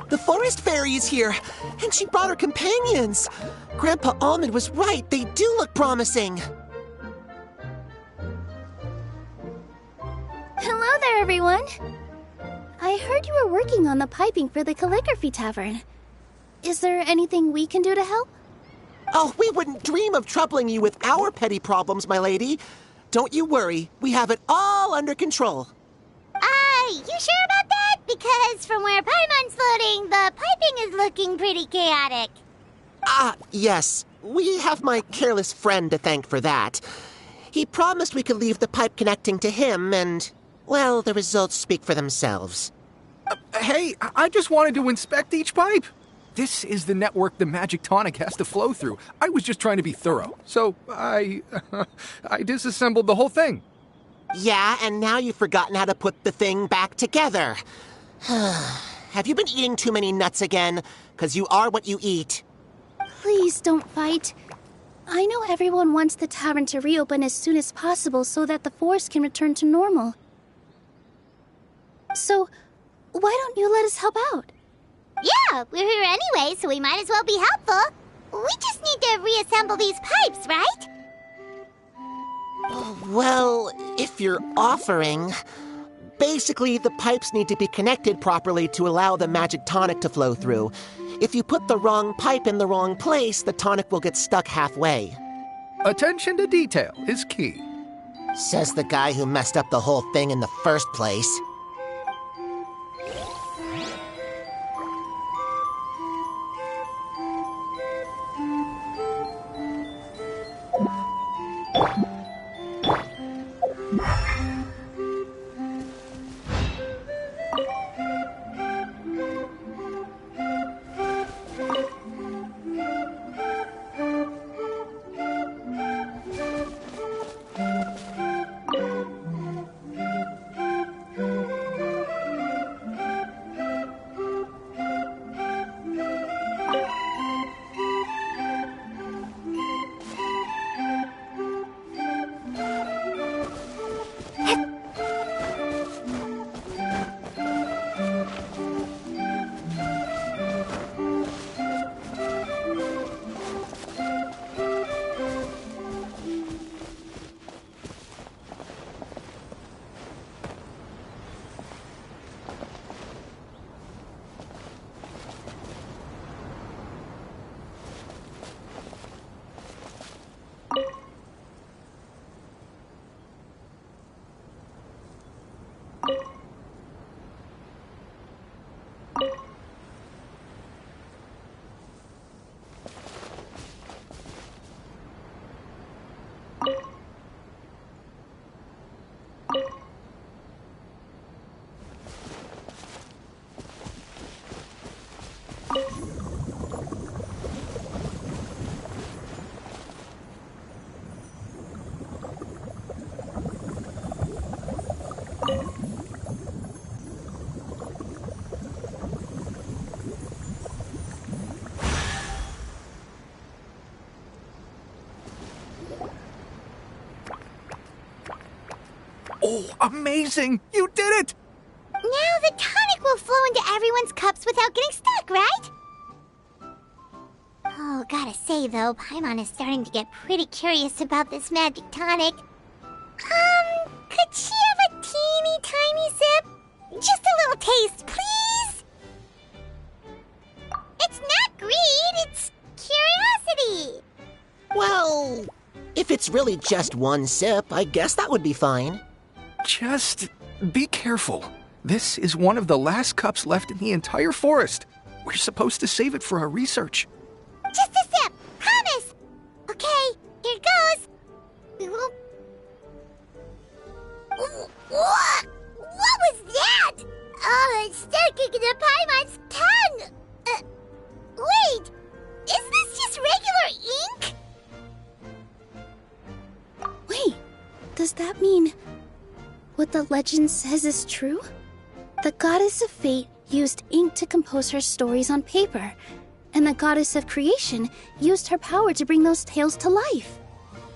The forest fairy is here, and she brought her companions. Grandpa Almond was right. They do look promising. Hello there, everyone. I heard you were working on the piping for the calligraphy tavern. Is there anything we can do to help? Oh, we wouldn't dream of troubling you with our petty problems, my lady. Don't you worry. We have it all under control. You sure about that? Because from where Paimon's floating, the piping is looking pretty chaotic. Yes. We have my careless friend to thank for that. He promised we could leave the pipe connecting to him, and, well, the results speak for themselves. Hey, I just wanted to inspect each pipe. This is the network the magic tonic has to flow through. I was just trying to be thorough, so I disassembled the whole thing. Yeah, and now you've forgotten how to put the thing back together. Have you been eating too many nuts again? 'Cause you are what you eat. Please don't fight. I know everyone wants the tavern to reopen as soon as possible so that the forest can return to normal. So, why don't you let us help out? Yeah, we're here anyway, so we might as well be helpful. We just need to reassemble these pipes, right? Well, if you're offering... Basically, the pipes need to be connected properly to allow the magic tonic to flow through. If you put the wrong pipe in the wrong place, the tonic will get stuck halfway. Attention to detail is key. Says the guy who messed up the whole thing in the first place. Oh, amazing! You did it! Now the tonic will flow into everyone's cups without getting stuck, right? Oh, gotta say though, Paimon is starting to get pretty curious about this magic tonic. Could she have a teeny tiny sip? Just a little taste, please? It's not greed, it's curiosity. Well, if it's really just one sip, I guess that would be fine. Just be careful. This is one of the last cups left in the entire forest. We're supposed to save it for our research. Just a sip, promise. Okay, here goes. We will... What was that? Oh, it's sticking to Paimon's tongue. Wait, is this just regular ink? Wait, does that mean what the legend says is true? The goddess of fate used ink to compose her stories on paper, and the goddess of creation used her power to bring those tales to life.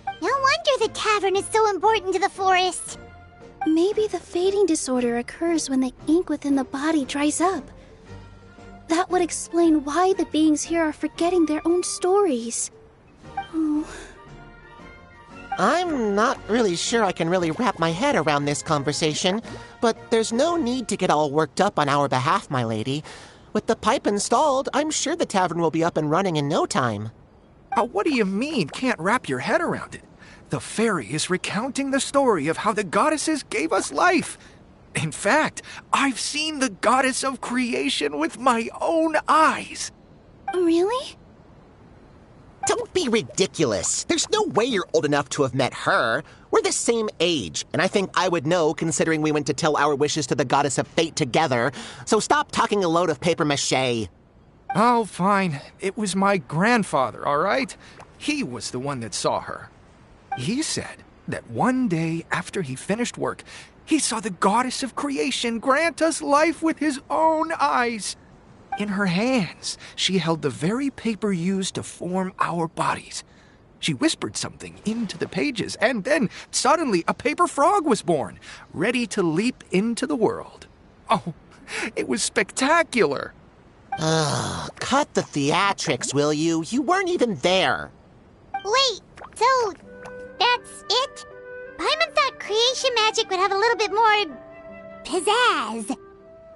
No wonder the tavern is so important to the forest. Maybe the fading disorder occurs when the ink within the body dries up. That would explain why the beings here are forgetting their own stories. Oh. I'm not really sure I can really wrap my head around this conversation, but there's no need to get all worked up on our behalf, my lady. With the pipe installed, I'm sure the tavern will be up and running in no time. What do you mean, can't wrap your head around it? The fairy is recounting the story of how the goddesses gave us life. In fact, I've seen the goddess of creation with my own eyes. Really? Don't be ridiculous. There's no way you're old enough to have met her. We're the same age, and I think I would know considering we went to tell our wishes to the goddess of fate together. So stop talking a load of papier-mâché. Oh, fine. It was my grandfather, all right? He was the one that saw her. He said that one day after he finished work, he saw the goddess of creation grant us life with his own eyes. In her hands, she held the very paper used to form our bodies. She whispered something into the pages, and then suddenly a paper frog was born, ready to leap into the world. Oh, it was spectacular. Cut the theatrics, will you? You weren't even there. Wait, so that's it? Paimon thought creation magic would have a little bit more pizzazz.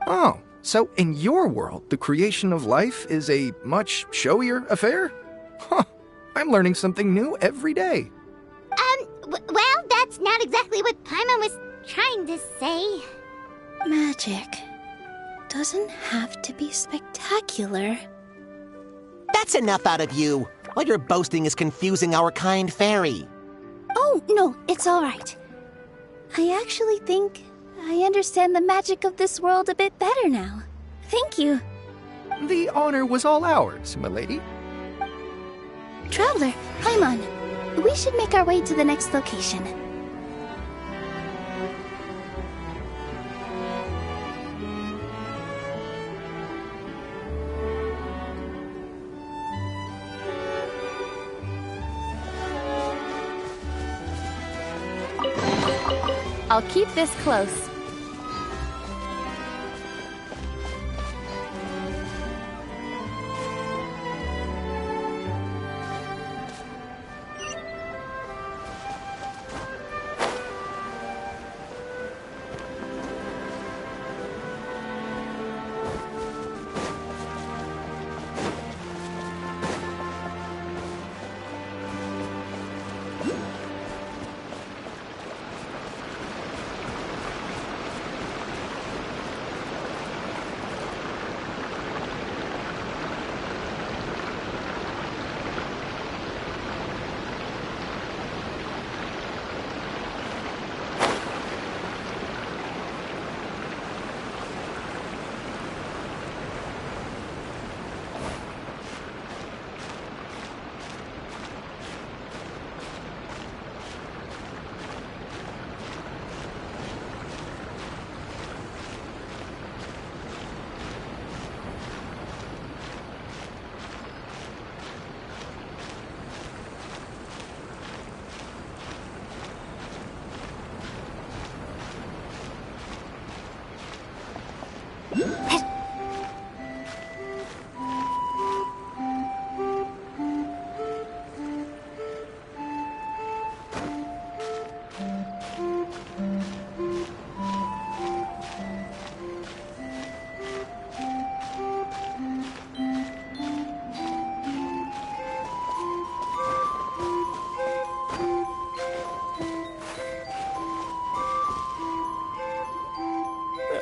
Oh, so in your world, the creation of life is a much showier affair? Huh, I'm learning something new every day. Well, that's not exactly what Paimon was trying to say. Magic doesn't have to be spectacular. That's enough out of you. All your boasting is confusing our kind fairy. Oh, no, it's all right. I actually think I understand the magic of this world a bit better now. Thank you. The honor was all ours, milady. Traveler, Paimon, we should make our way to the next location. I'll keep this close.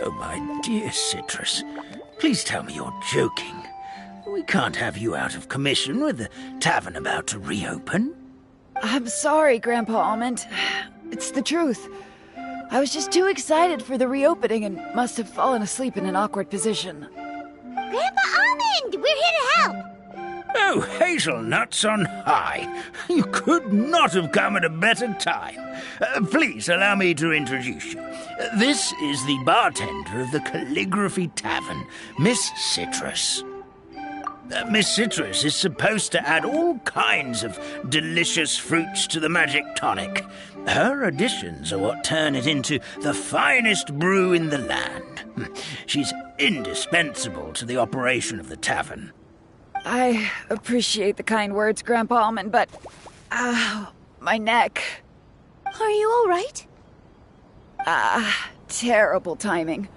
Oh, my dear Citrus, please tell me you're joking. We can't have you out of commission with the tavern about to reopen. I'm sorry, Grandpa Almond. It's the truth. I was just too excited for the reopening and must have fallen asleep in an awkward position. Grandpa Almond, we're here to help. Oh, hazelnuts on high. You could not have come at a better time. Please allow me to introduce you. This is the bartender of the Calligraphy Tavern, Miss Citrus. Miss Citrus is supposed to add all kinds of delicious fruits to the magic tonic. Her additions are what turn it into the finest brew in the land. She's indispensable to the operation of the tavern. I appreciate the kind words, Grandpa Almond, but... my neck. Are you alright? Terrible timing.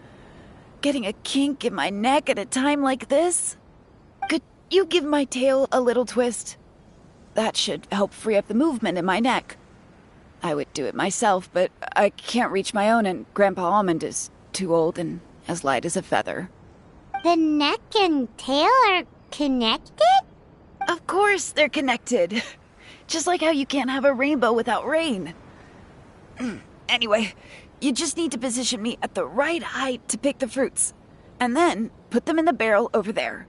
Getting a kink in my neck at a time like this? Could you give my tail a little twist? That should help free up the movement in my neck. I would do it myself, but I can't reach my own, and Grandpa Almond is too old and as light as a feather. The neck and tail are connected? Of course they're connected. Just like how you can't have a rainbow without rain. Anyway, you just need to position me at the right height to pick the fruits. And then put them in the barrel over there.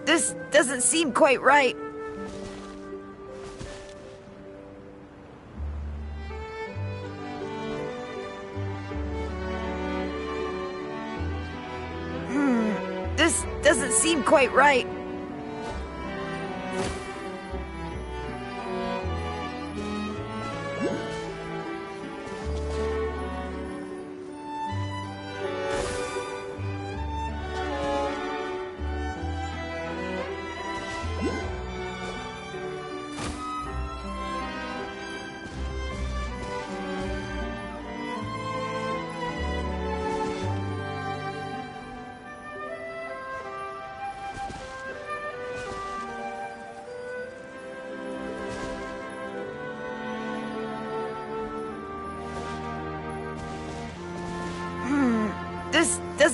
This doesn't seem quite right. This doesn't seem quite right.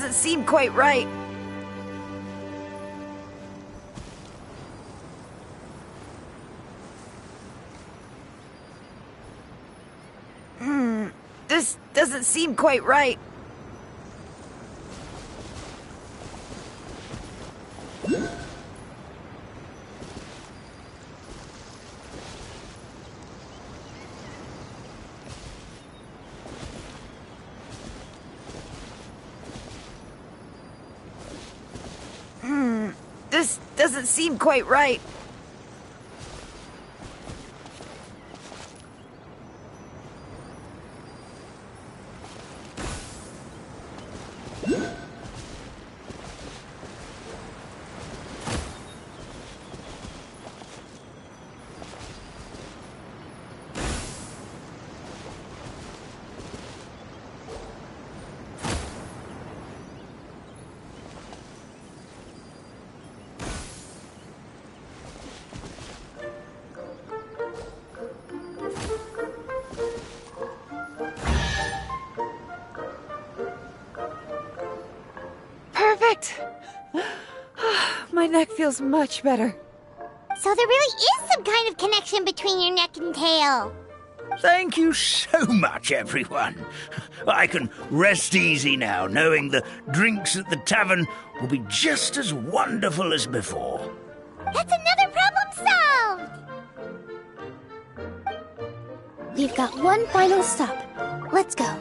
doesn't seem quite right. This doesn't seem quite right. This doesn't seem quite right. Perfect! My neck feels much better. So there really is some kind of connection between your neck and tail. Thank you so much, everyone. I can rest easy now, knowing the drinks at the tavern will be just as wonderful as before. That's another problem solved! We've got one final stop. Let's go.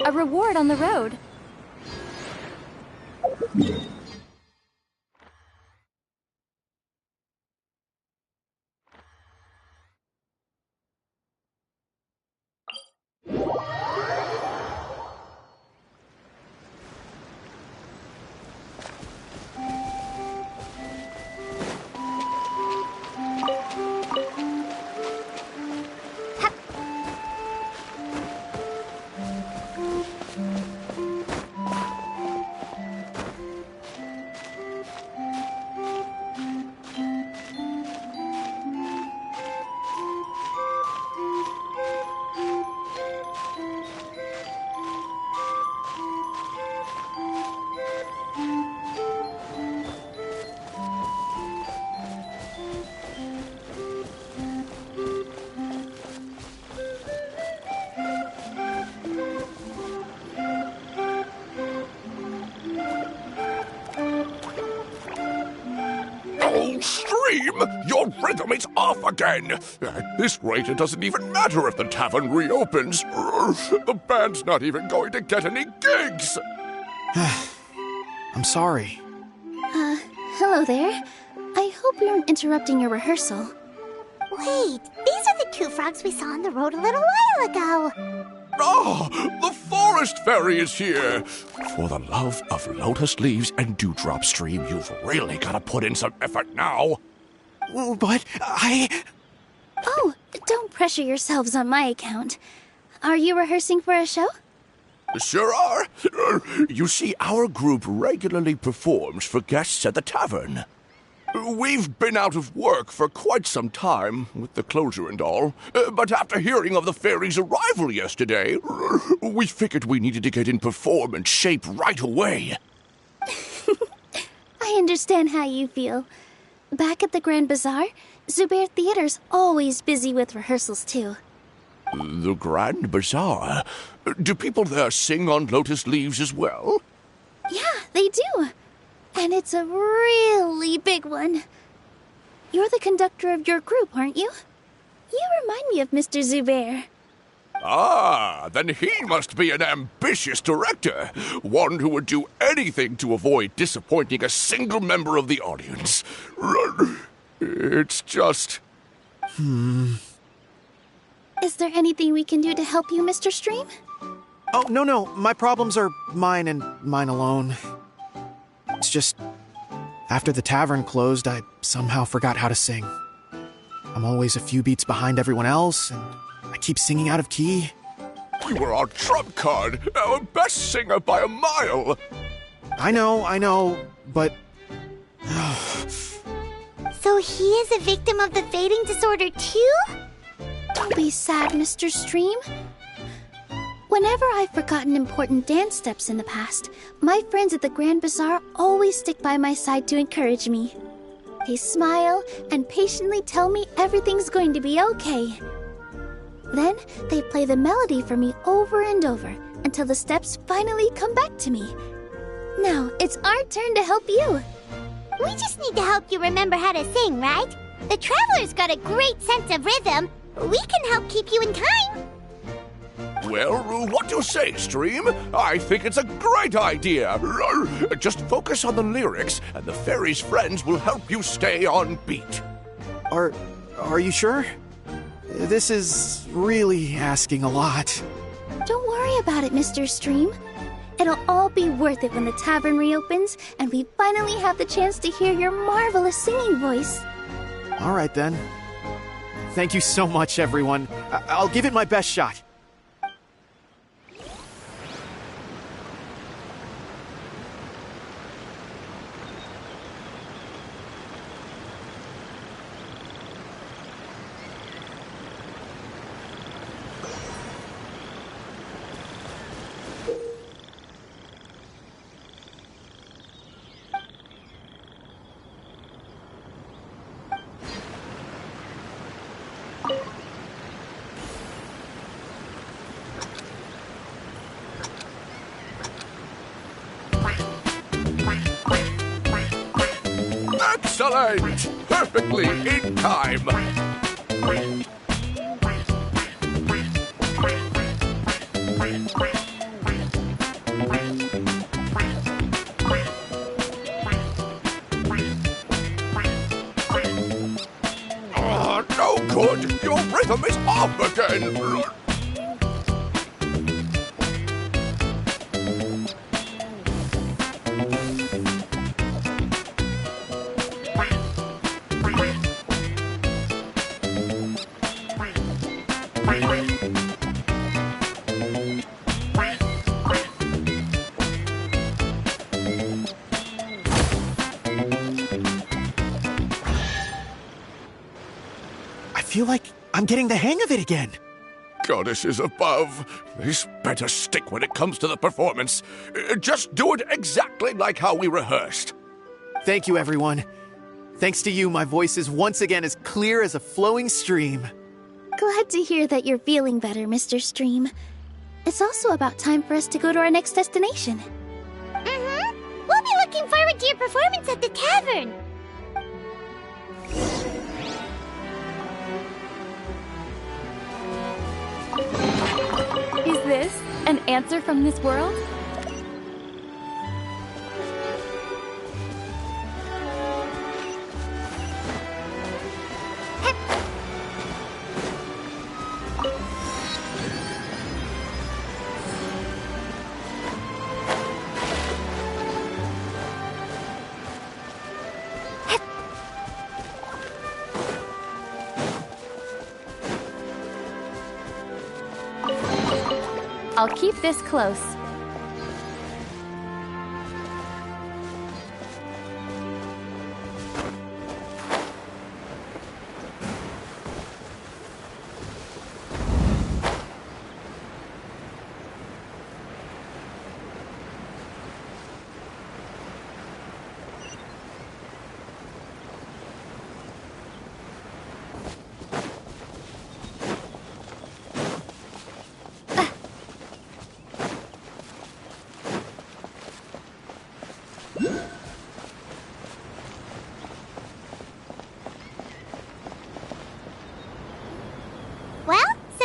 A reward on the road. Stream! Your rhythm is off again! At this rate, it doesn't even matter if the tavern reopens. The band's not even going to get any gigs! I'm sorry. Hello there. I hope we aren't interrupting your rehearsal. Wait, these are the two frogs we saw on the road a little while ago. Ah, the forest fairy is here! For the love of lotus leaves and dewdrop stream, you've really got to put in some effort now. But Oh, don't pressure yourselves on my account. Are you rehearsing for a show? Sure are. You see, our group regularly performs for guests at the tavern. We've been out of work for quite some time, with the closure and all. But after hearing of the fairy's arrival yesterday, we figured we needed to get in performance shape right away. I understand how you feel. Back at the Grand Bazaar, Zubair Theater's always busy with rehearsals too. The Grand Bazaar? Do people there sing on lotus leaves as well? Yeah, they do. And it's a really big one. You're the conductor of your group, aren't you? You remind me of Mr. Zubair. Ah, then he must be an ambitious director. One who would do anything to avoid disappointing a single member of the audience. It's just... Is there anything we can do to help you, Mr. Stream? Oh, no. My problems are mine and mine alone. It's just... After the tavern closed, I somehow forgot how to sing. I'm always a few beats behind everyone else, and I keep singing out of key. You were our trump card, our best singer by a mile. I know, but... So he is a victim of the fading disorder too? Don't be sad, Mr. Stream. Whenever I've forgotten important dance steps in the past, my friends at the Grand Bazaar always stick by my side to encourage me. They smile and patiently tell me everything's going to be okay. Then they play the melody for me over and over until the steps finally come back to me. Now it's our turn to help you. We just need to help you remember how to sing, right? The Traveler's got a great sense of rhythm. We can help keep you in time. Well, what do you say, Stream? I think it's a great idea. Just focus on the lyrics, and the fairy's friends will help you stay on beat. Are you sure? This is really asking a lot. Don't worry about it, Mr. Stream. It'll all be worth it when the tavern reopens and we finally have the chance to hear your marvelous singing voice. All right, then. Thank you so much, everyone. I'll give it my best shot. Excellent! Perfectly in time! Oh, no good! Your rhythm is off again! I feel like I'm getting the hang of it again. Goddesses above, this better stick when it comes to the performance. Just do it exactly like how we rehearsed. Thank you, everyone. Thanks to you, my voice is once again as clear as a flowing stream. Glad to hear that you're feeling better, Mr. Stream. It's also about time for us to go to our next destination. We'll be looking forward to your performance at the tavern. Is this an answer from this world? I'll keep this close.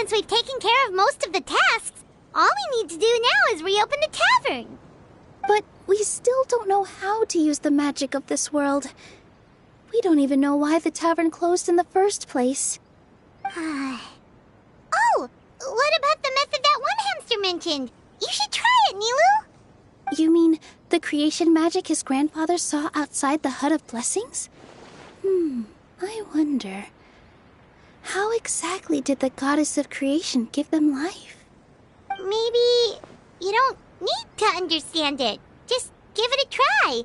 since we've taken care of most of the tasks, all we need to do now is reopen the tavern. But we still don't know how to use the magic of this world. We don't even know why the tavern closed in the first place. Oh, what about the method that one hamster mentioned? You should try it, Nilu. You mean the creation magic his grandfather saw outside the Hut of Blessings? I wonder. How exactly did the goddess of creation give them life? Maybe you don't need to understand it. Just give it a try.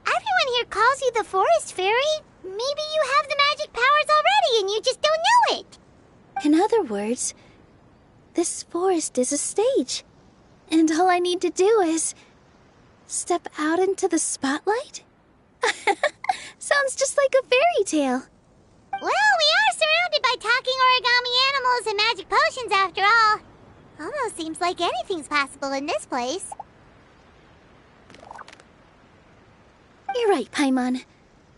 Everyone here calls you the Forest Fairy. Maybe you have the magic powers already and you just don't know it. In other words, this forest is a stage. And all I need to do is step out into the spotlight? Sounds just like a fairy tale. Well, we are surrounded by talking origami animals and magic potions after all. Almost seems like anything's possible in this place. You're right, Paimon.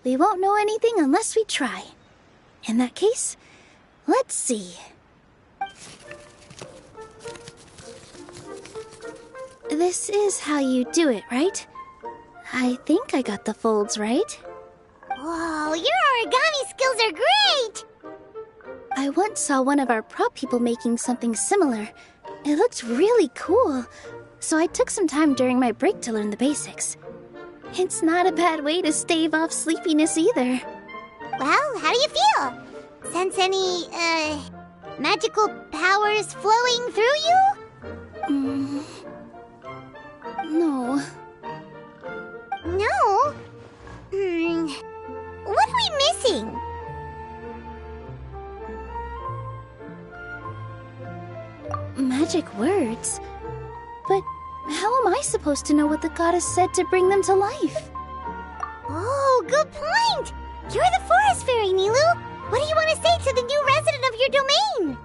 We won't know anything unless we try. In that case, let's see. This is how you do it, right? I think I got the folds right. Whoa, your origami skills are great! I once saw one of our prop people making something similar. It looked really cool, so I took some time during my break to learn the basics. It's not a bad way to stave off sleepiness either. Well, how do you feel? Sense any, magical powers flowing through you? No. No? What are we missing? Magic words? But how am I supposed to know what the goddess said to bring them to life? Oh, good point! You're the Forest Fairy, Nilu! What do you want to say to the new resident of your domain?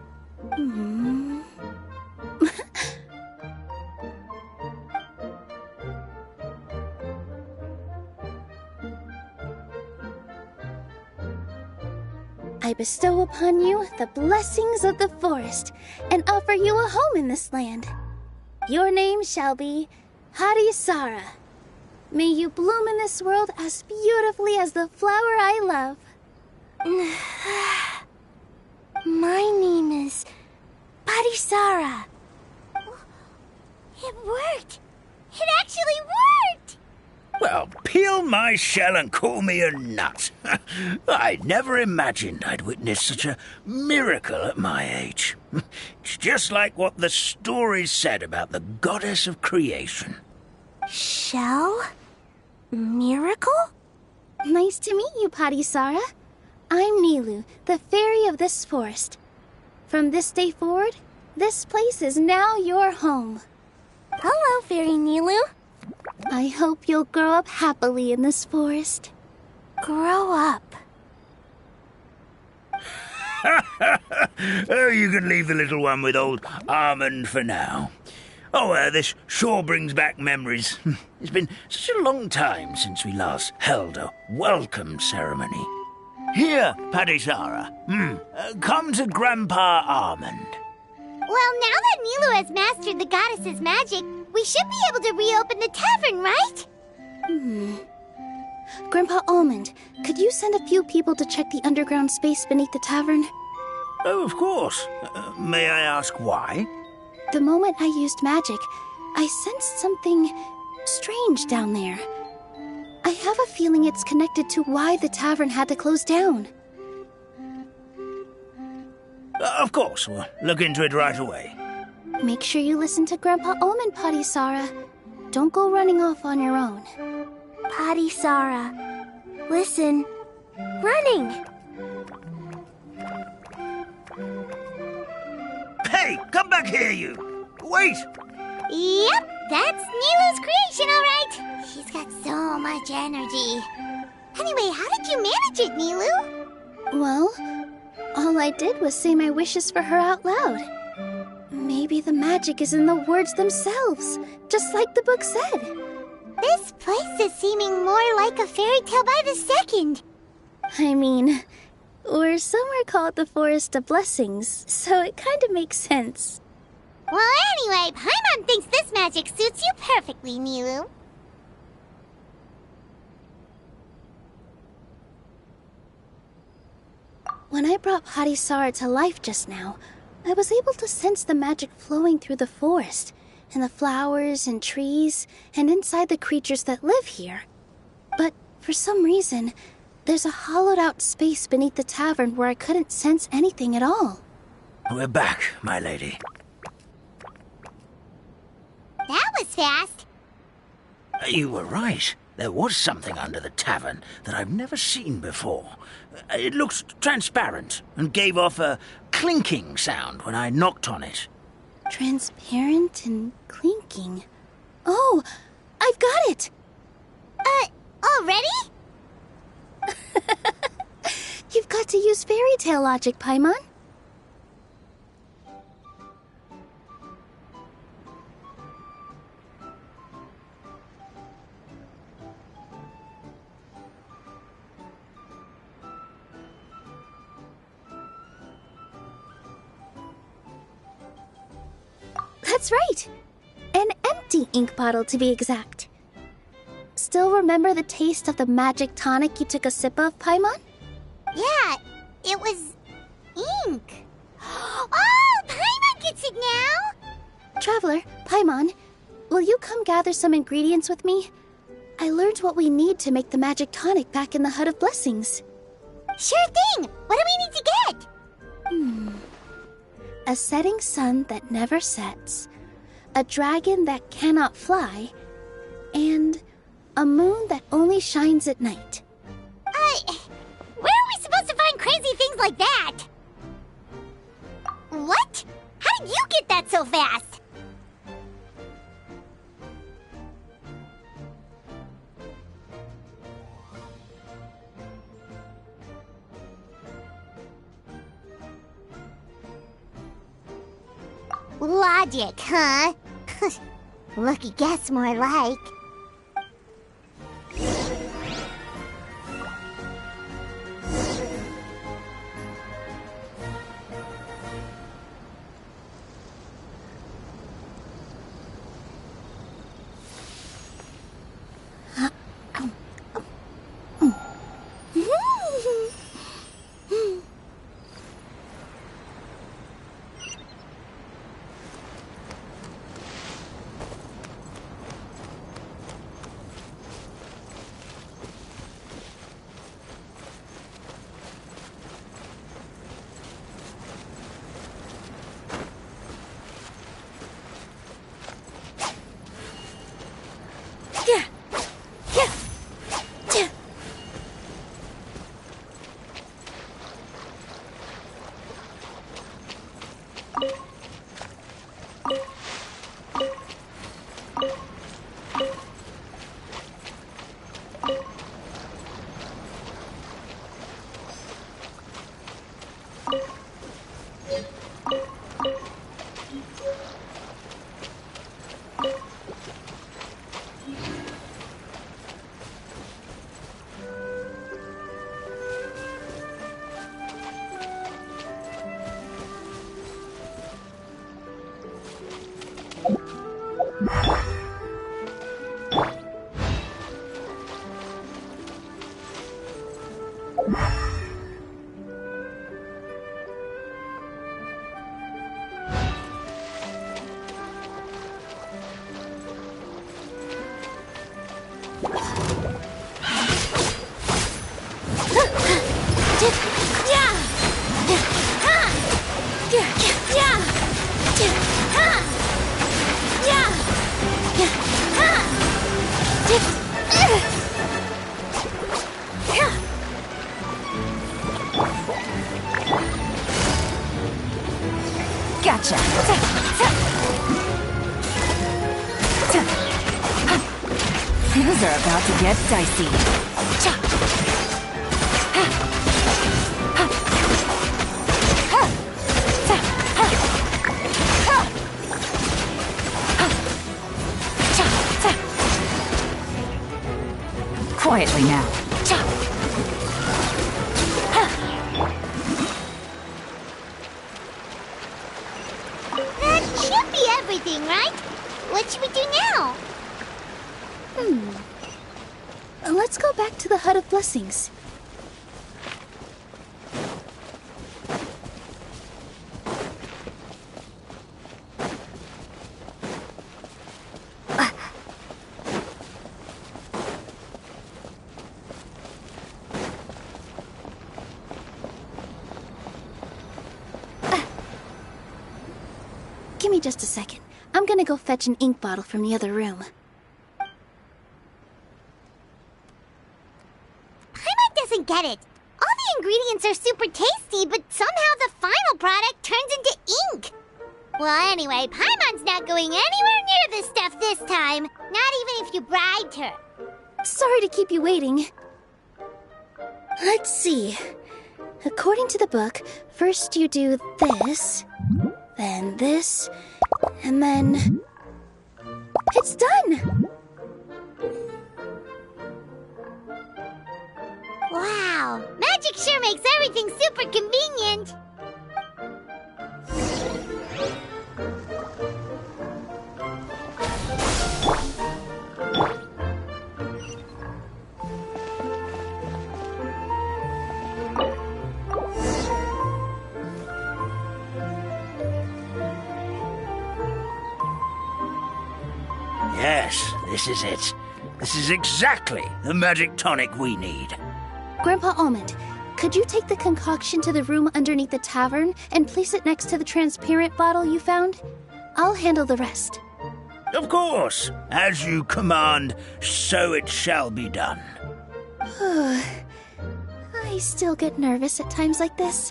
I bestow upon you the blessings of the forest and offer you a home in this land. Your name shall be Harisara. May you bloom in this world as beautifully as the flower I love. My name is Parisara. It worked! It actually worked! Well, peel my shell and call me a nut. I never imagined I'd witness such a miracle at my age. It's just like what the stories said about the goddess of creation. Shell? Miracle? Nice to meet you, Parisara. I'm Nilu, the fairy of this forest. From this day forward, this place is now your home. Hello, Fairy Nilu. I hope you'll grow up happily in this forest. Grow up. Oh, you can leave the little one with old Almond for now. Oh, this sure brings back memories. It's been such a long time since we last held a welcome ceremony. Here, Parisara. Come to Grandpa Almond. Well, now that Nilu has mastered the goddess's magic, we should be able to reopen the tavern, right? Grandpa Almond, could you send a few people to check the underground space beneath the tavern? Oh, of course. May I ask why? The moment I used magic, I sensed something strange down there. I have a feeling it's connected to why the tavern had to close down. Of course, we'll look into it right away. Make sure you listen to Grandpa Almond, Parisara. Don't go running off on your own. Parisara, listen. Running! Hey, come back here, you! Wait! Yep, that's Nilu's creation, all right. She's got so much energy. Anyway, how did you manage it, Nilu? Well, all I did was say my wishes for her out loud. Maybe the magic is in the words themselves, just like the book said. This place is seeming more like a fairy tale by the second. I mean, Or somewhere called the Forest of Blessings, so it kind of makes sense. Well, anyway, Paimon thinks this magic suits you perfectly, Milu. When I brought Harisara to life just now, I was able to sense the magic flowing through the forest, and the flowers and trees, and inside the creatures that live here. But for some reason, there's a hollowed-out space beneath the tavern where I couldn't sense anything at all. We're back, my lady. That was fast. You were right. There was something under the tavern that I've never seen before. It looked transparent and gave off a clinking sound when I knocked on it. Transparent and clinking. Oh, I've got it! Already? You've got to use fairy tale logic, Paimon. That's right! An empty ink bottle, to be exact. Still remember the taste of the magic tonic you took a sip of, Paimon? Yeah, it was ink. Oh, Paimon gets it now! Traveler, Paimon, will you come gather some ingredients with me? I learned what we need to make the magic tonic back in the Hut of Blessings. Sure thing! What do we need to get? A setting sun that never sets, a dragon that cannot fly, and a moon that only shines at night. Where are we supposed to find crazy things like that? What? How did you get that so fast? Logic, huh? Lucky guess, more like. Gotcha. Things are about to get dicey. Quietly now. everything, right? What should we do now? Let's go back to the Hut of Blessings. Give me just a second. I'm gonna go fetch an ink bottle from the other room. Paimon doesn't get it. All the ingredients are super tasty, but somehow the final product turns into ink. Well, anyway, Paimon's not going anywhere near this stuff this time. Not even if you bribed her. Sorry to keep you waiting. Let's see. According to the book, first you do this, then this, and then... It's done! Wow, magic sure makes everything super convenient. Yes, this is it. This is exactly the magic tonic we need. Grandpa Almond, could you take the concoction to the room underneath the tavern and place it next to the transparent bottle you found? I'll handle the rest. Of course. As you command, so it shall be done. I still get nervous at times like this.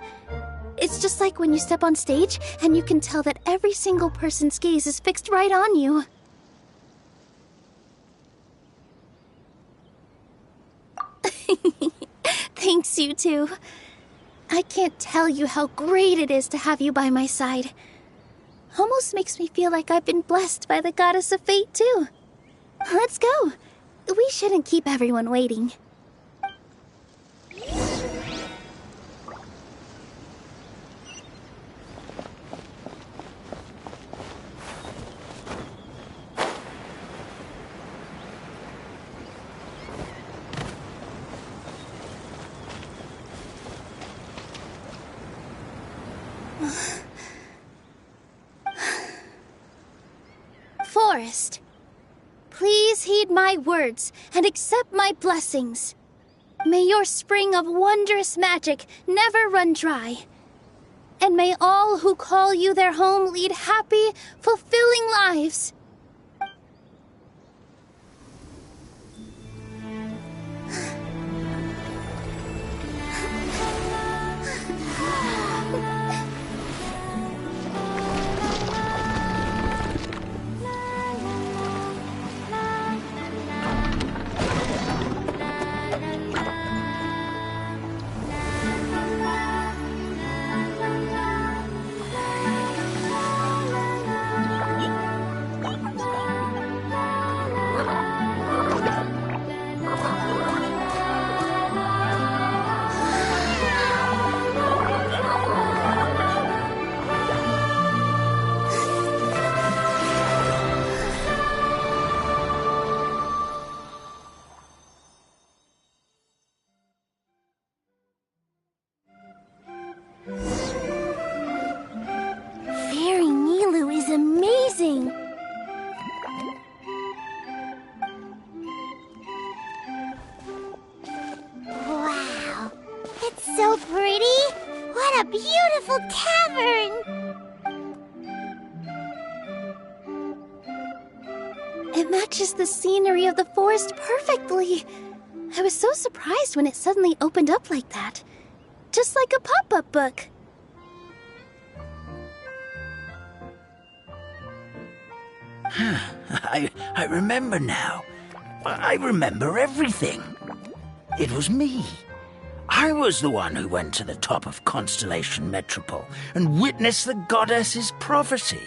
It's just like when you step on stage and you can tell that every single person's gaze is fixed right on you. Thanks, you two. I can't tell you how great it is to have you by my side. Almost makes me feel like I've been blessed by the goddess of fate, too. Let's go. We shouldn't keep everyone waiting. Forest, please heed my words and accept my blessings. May your spring of wondrous magic never run dry. And may all who call you their home lead happy, fulfilling lives. Wow, it's so pretty. What a beautiful tavern. It matches the scenery of the forest perfectly. I was so surprised when it suddenly opened up like that. Just like a pop-up book. I remember now. I remember everything. It was me. I was the one who went to the top of Constellation Metropole and witnessed the goddess's prophecy.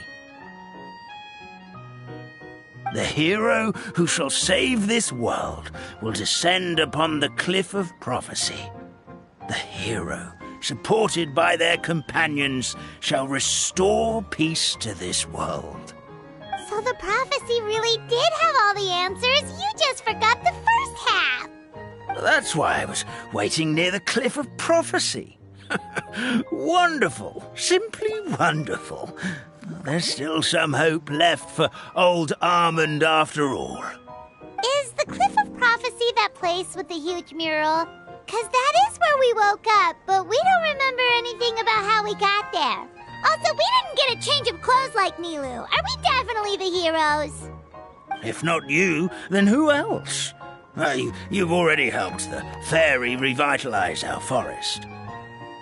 The hero who shall save this world will descend upon the cliff of prophecy. The hero, supported by their companions, shall restore peace to this world. the prophecy really did have all the answers. You just forgot the first half. That's why I was waiting near the Cliff of Prophecy. Wonderful. Simply wonderful. There's still some hope left for old Armand after all. Is the Cliff of Prophecy that place with the huge mural? 'Cause that is where we woke up, but we don't remember anything about how we got there. Also, we didn't get a change of clothes like Nilu. Are we definitely the heroes? If not you, then who else? You've already helped the fairy revitalize our forest.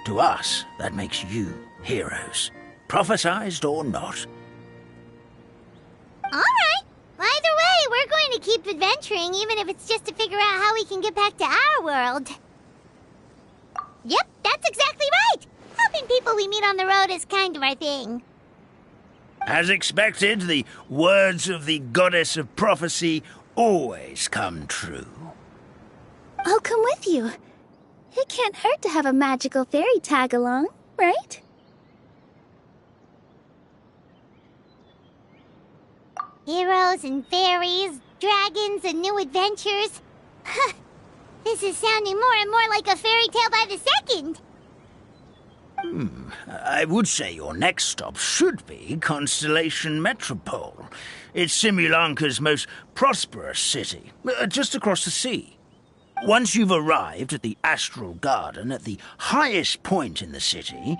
To us, that makes you heroes, prophesized or not. All right. Either way, we're going to keep adventuring, even if it's just to figure out how we can get back to our world. Yep, that's exactly right. Helping people we meet on the road is kind of our thing. As expected, the words of the goddess of prophecy always come true. I'll come with you. It can't hurt to have a magical fairy tag along, right? Heroes and fairies, dragons and new adventures. This is sounding more and more like a fairy tale by the second. I would say your next stop should be Constellation Metropole. It's Simulanka's most prosperous city, just across the sea. Once you've arrived at the Astral Garden at the highest point in the city,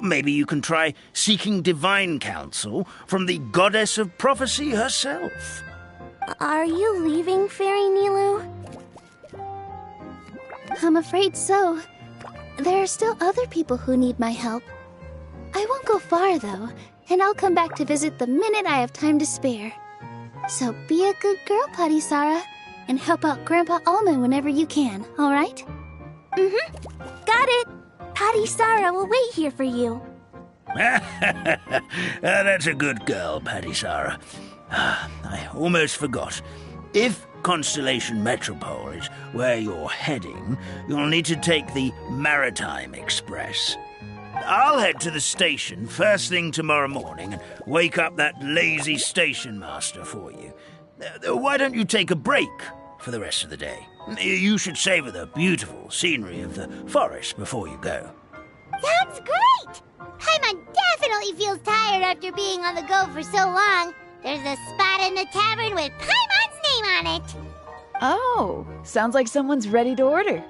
maybe you can try seeking divine counsel from the goddess of prophecy herself. Are you leaving, Fairy Nilu? I'm afraid so. There are still other people who need my help. I won't go far, though, and I'll come back to visit the minute I have time to spare. So be a good girl, Patisara, and help out Grandpa Almond whenever you can, all right? Got it! Patisara will wait here for you. That's a good girl, Patisara. I almost forgot. If Constellation Metropole is where you're heading, you'll need to take the Maritime Express. I'll head to the station first thing tomorrow morning and wake up that lazy station master for you. Why don't you take a break for the rest of the day? You should savor the beautiful scenery of the forest before you go. Sounds great! Paimon definitely feels tired after being on the go for so long. There's a spot in the tavern with Paimon's name on it. Oh, sounds like someone's ready to order.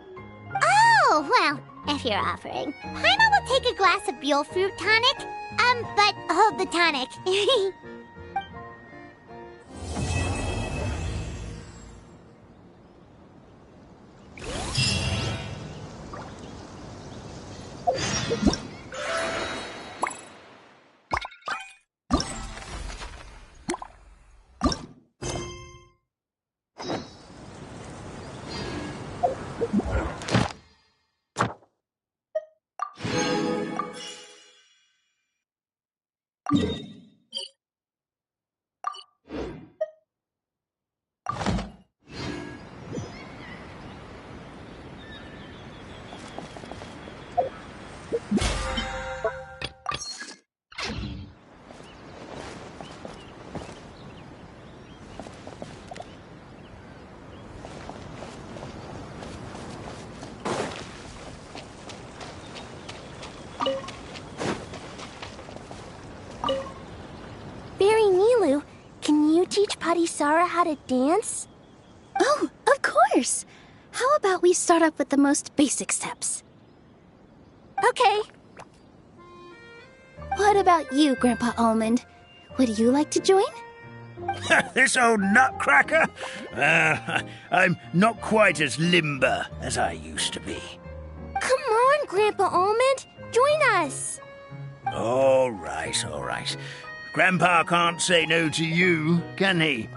Oh, well, if you're offering. Paimon will take a glass of Buell fruit tonic. But hold the tonic. Teach Patisara how to dance? Oh, of course! How about we start up with the most basic steps? Okay. What about you, Grandpa Almond? Would you like to join? This old nutcracker? I'm not quite as limber as I used to be. Come on, Grandpa Almond. Join us. All right, all right. Grandpa can't say no to you, can he?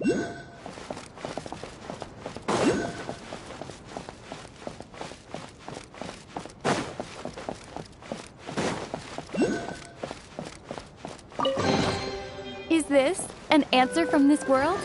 Is this an answer from this world?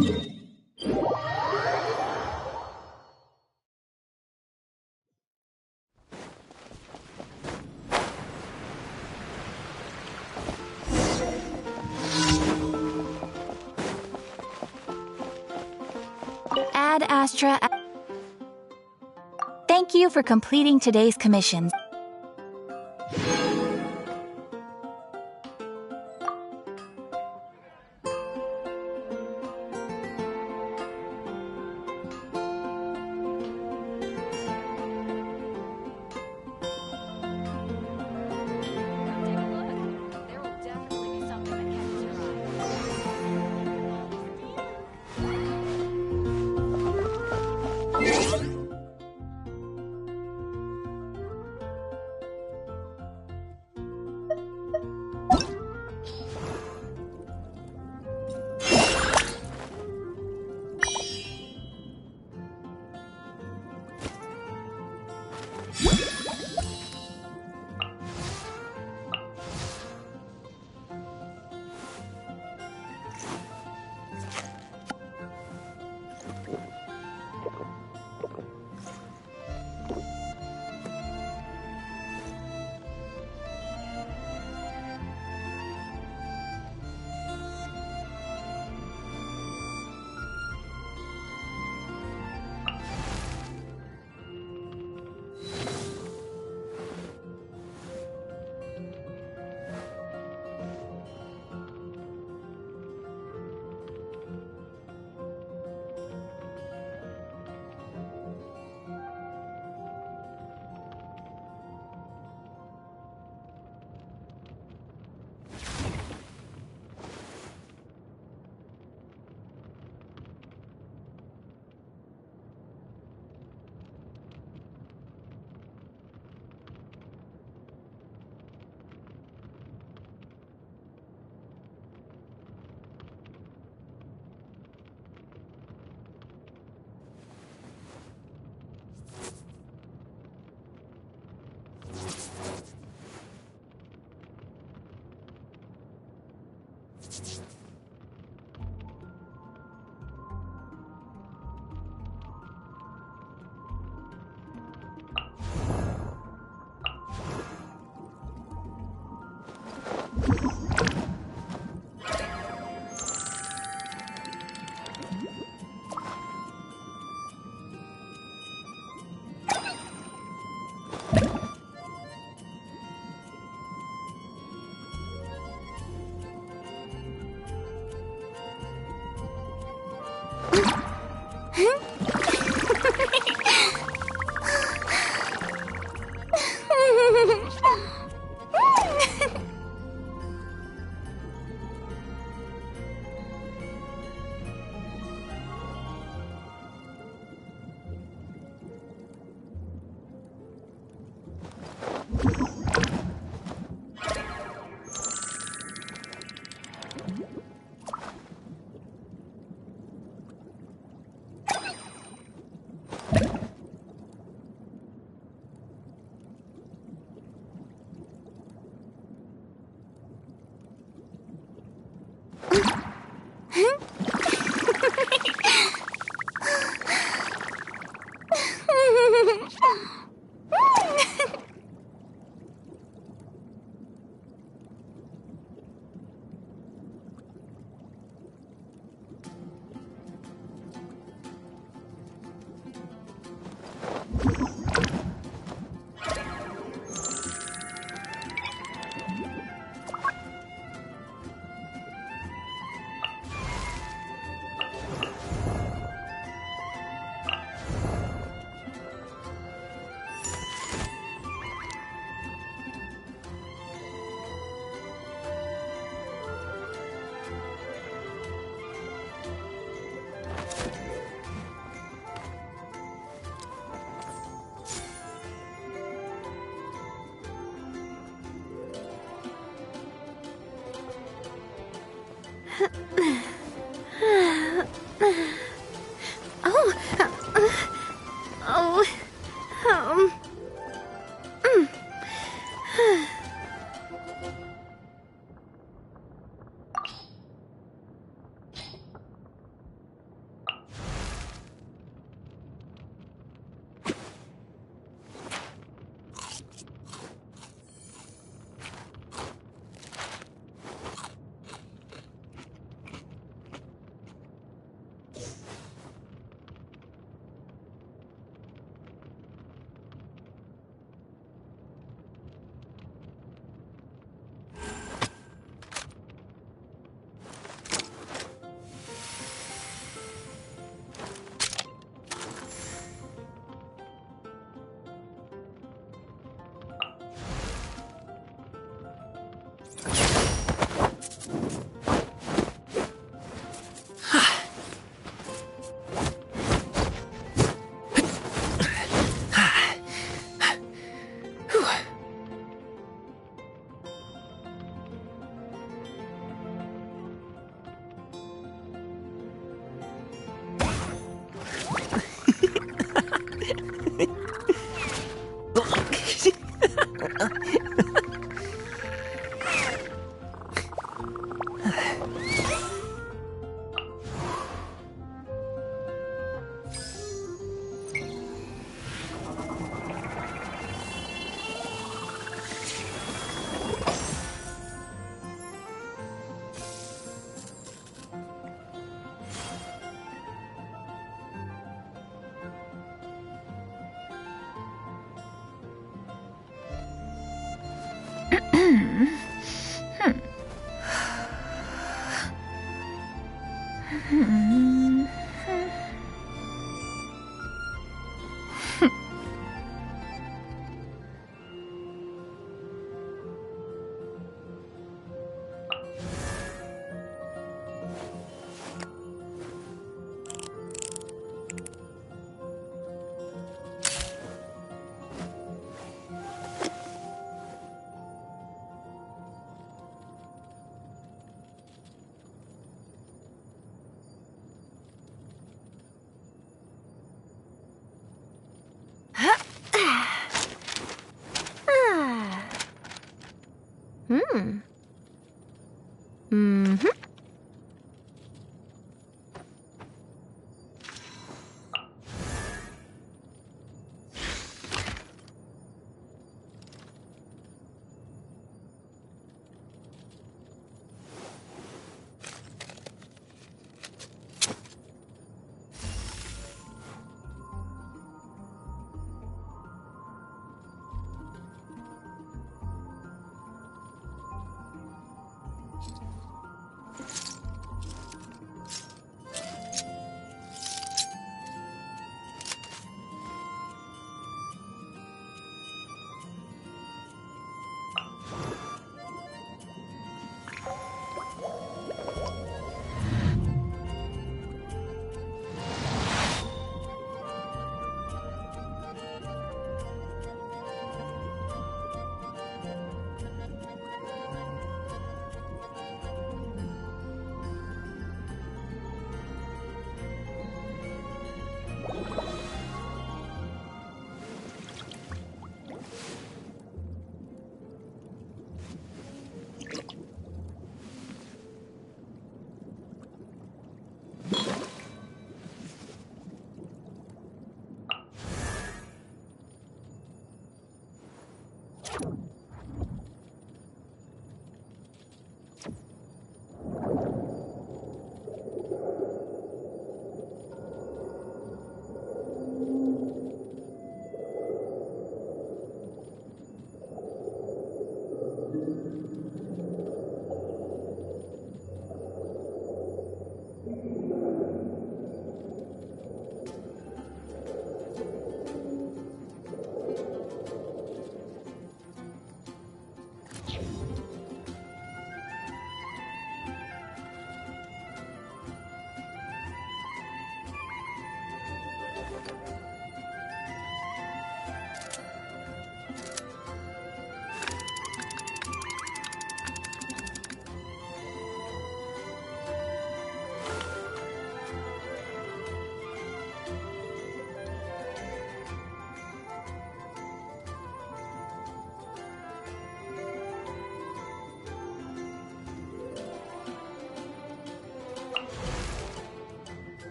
Ad Astra. Thank you for completing today's commissions.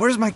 Where's my